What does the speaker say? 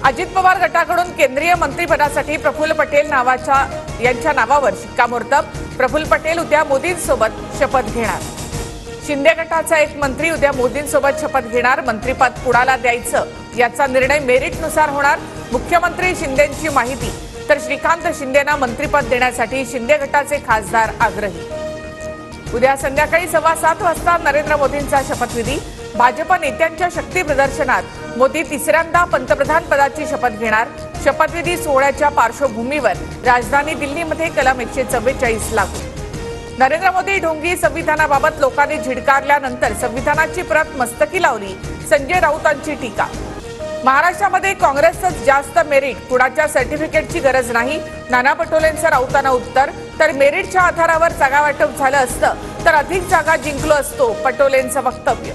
अजित पवार गटाकडून केंद्रीय मंत्रिपदासाठी प्रफुल्ल पटेल यांच्या नावावर शिक्कामोर्तब। प्रफुल्ल पटेल उद्या मोदींसोबत शपथ घेणार। शिंदे गटाचा एक मंत्री उद्या मोदींसोबत शपथ घेणार। मंत्रिपद कुणाला द्यायचं याचा निर्णय मेरिटनुसार होणार। मुख्यमंत्री शिंदेंची माहिती, तर श्रीकांत शिंदेंना मंत्रिपद देण्यासाठी शिंदे गटाचे खासदार आग्रही। उद्या संध्याकाळी 7:15 वाजता नरेंद्र मोदींचा शपथविधी। भाजप नेत्यांच्या शक्ती प्रदर्शनात मोदी तिसऱ्यांदा पंतप्रधान पदाची शपथ घेणार। शपथविधी सोहळ्याच्या पार्श्वभूमीवर राजधानी दिल्लीमध्ये कलम 144 लागू। नरेंद्र मोदी ढोंगी संविधानाबाबत लोकांनी झिडकारल्यानंतर संविधानाची प्रत मस्तकी लावली, संजय राऊतांची टीका। महाराष्ट्रामध्ये काँग्रेसच जास्त मेरिट, कुणाच्या सर्टिफिकेटची गरज नाही, नाना पटोलेंचं राऊतांना उत्तर। तर मेरिटच्या आधारावर जागा वाटप झालं असतं तर अधिक जागा जिंकलो असतो, पटोलेंचं वक्तव्य।